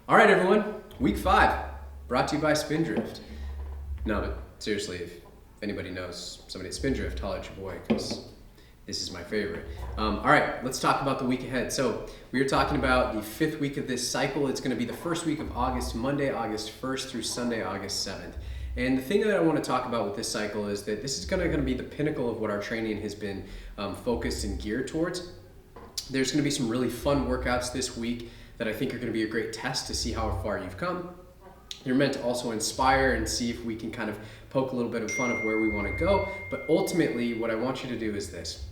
All right, everyone, week 5, brought to you by Spindrift. No, but seriously, if anybody knows somebody at Spindrift, holler at your boy, because this is my favorite. All right, let's talk about the week ahead. So we are talking about the 5th week of this cycle. It's going to be the first week of August, Monday, August 1st through Sunday, August 7th. And the thing that I want to talk about with this cycle is that this is going to be the pinnacle of what our training has been focused and geared towards. There's going to be some really fun workouts this week that I think are going to be a great test to see how far you've come. You're meant to also inspire and see if we can kind of poke a little bit of fun of where we want to go. But ultimately, what I want you to do is this.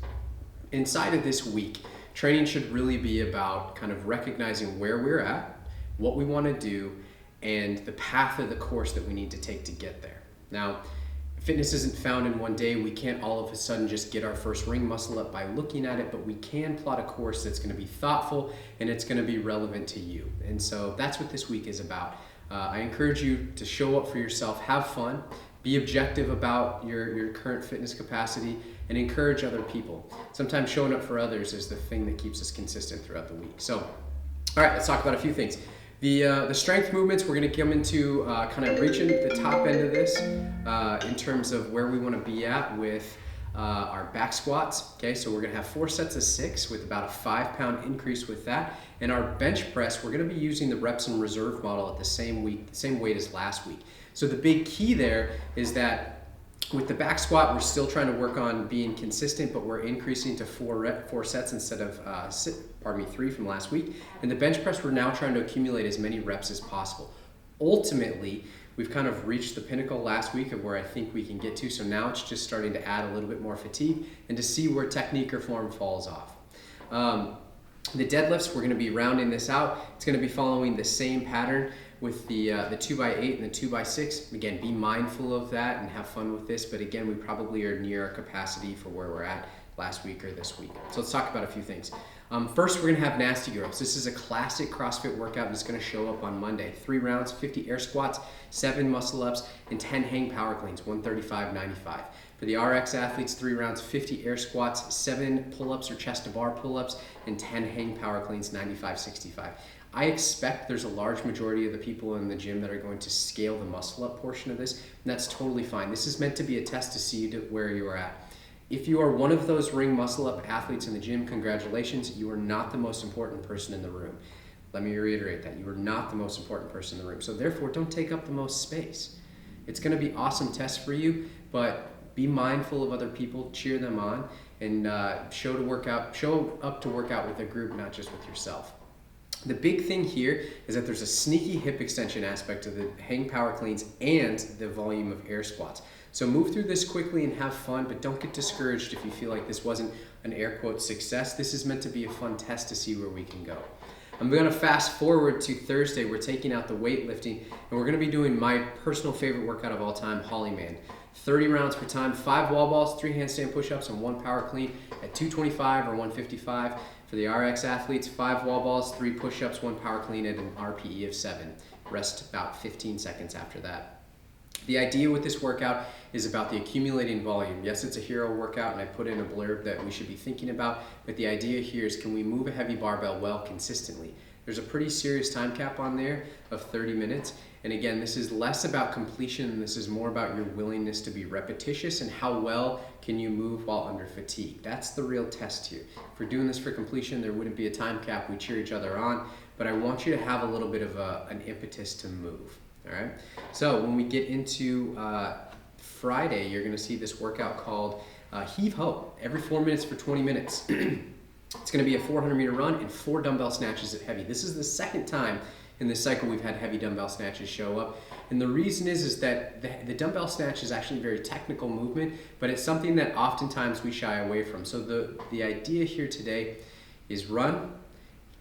Inside of this week, training should really be about kind of recognizing where we're at, what we want to do, and the path of the course that we need to take to get there. Now, fitness isn't found in one day. We can't all of a sudden just get our first ring muscle up by looking at it, but we can plot a course that's going to be thoughtful and it's going to be relevant to you. And so that's what this week is about. I encourage you to show up for yourself, have fun, be objective about your current fitness capacity, and encourage other people. Sometimes showing up for others is the thing that keeps us consistent throughout the week. So, all right, let's talk about a few things. The strength movements, we're going to come into kind of reaching the top end of this in terms of where we want to be at with our back squats. Okay, so we're going to have 4 sets of 6 with about a 5-pound increase with that. And our bench press, we're going to be using the reps and reserve model at the same weight as last week. So the big key there is that with the back squat, we're still trying to work on being consistent, but we're increasing to 4 sets instead of 3 from last week. And the bench press, we're now trying to accumulate as many reps as possible. Ultimately, we've kind of reached the pinnacle last week of where I think we can get to. So now it's just starting to add a little bit more fatigue and to see where technique or form falls off. The deadlifts, we're going to be rounding this out. It's going to be following the same pattern with the 2x8 and the 2x6. Again, be mindful of that and have fun with this. But again, we probably are near our capacity for where we're at last week or this week. So let's talk about a few things. First, we're going to have Nasty Girls. This is a classic CrossFit workout and it's going to show up on Monday. 3 rounds, 50 air squats, 7 muscle ups, and 10 hang power cleans, 135-95. For the RX athletes, 3 rounds, 50 air squats, 7 pull-ups or chest to bar pull-ups, and 10 hang power cleans, 95-65. I expect there's a large majority of the people in the gym that are going to scale the muscle up portion of this, and that's totally fine. This is meant to be a test to see where you are at. If you are one of those ring muscle up athletes in the gym, congratulations, you are not the most important person in the room. Let me reiterate that. You are not the most important person in the room. So therefore, don't take up the most space. It's going to be awesome test for you, but be mindful of other people, cheer them on, and show up to work out with a group, not just with yourself. The big thing here is that there's a sneaky hip extension aspect to the hang power cleans and the volume of air squats. So move through this quickly and have fun, but don't get discouraged if you feel like this wasn't an air quote success. This is meant to be a fun test to see where we can go. I'm going to fast forward to Thursday. We're taking out the weightlifting, and we're going to be doing my personal favorite workout of all time, Holly Man. 30 rounds per time, 5 wall balls, 3 handstand push-ups, and 1 power clean at 225 or 155. For the RX athletes, 5 wall balls, 3 push-ups, 1 power clean at an RPE of 7. Rest about 15 seconds after that. The idea with this workout is about the accumulating volume. Yes, it's a hero workout, and I put in a blurb that we should be thinking about, but the idea here is, can we move a heavy barbell well consistently? There's a pretty serious time cap on there of 30 minutes. And again, this is less about completion, and this is more about your willingness to be repetitious and how well can you move while under fatigue. That's the real test here. If we're doing this for completion, there wouldn't be a time cap. We cheer each other on, but I want you to have a little bit of an impetus to move. All right. So when we get into Friday, you're going to see this workout called Heave Ho, every 4 minutes for 20 minutes. It's going to be a 400-meter run and 4 dumbbell snatches at heavy. This is the second time in this cycle we've had heavy dumbbell snatches show up. And the reason is that the dumbbell snatch is actually a very technical movement, but it's something that oftentimes we shy away from. So the idea here today is run,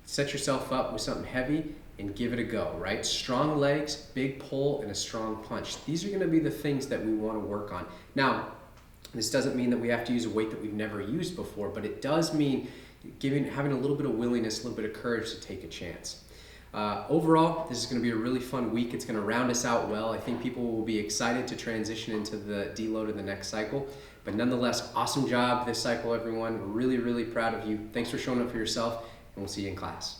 set yourself up with something heavy, and give it a go, right? Strong legs, big pull, and a strong punch. These are going to be the things that we want to work on. Now, this doesn't mean that we have to use a weight that we've never used before, but it does mean having a little bit of willingness, a little bit of courage to take a chance. Overall, this is going to be a really fun week. It's going to round us out well. I think people will be excited to transition into the deload of the next cycle. But nonetheless, awesome job this cycle, everyone. We're really, really proud of you. Thanks for showing up for yourself, and we'll see you in class.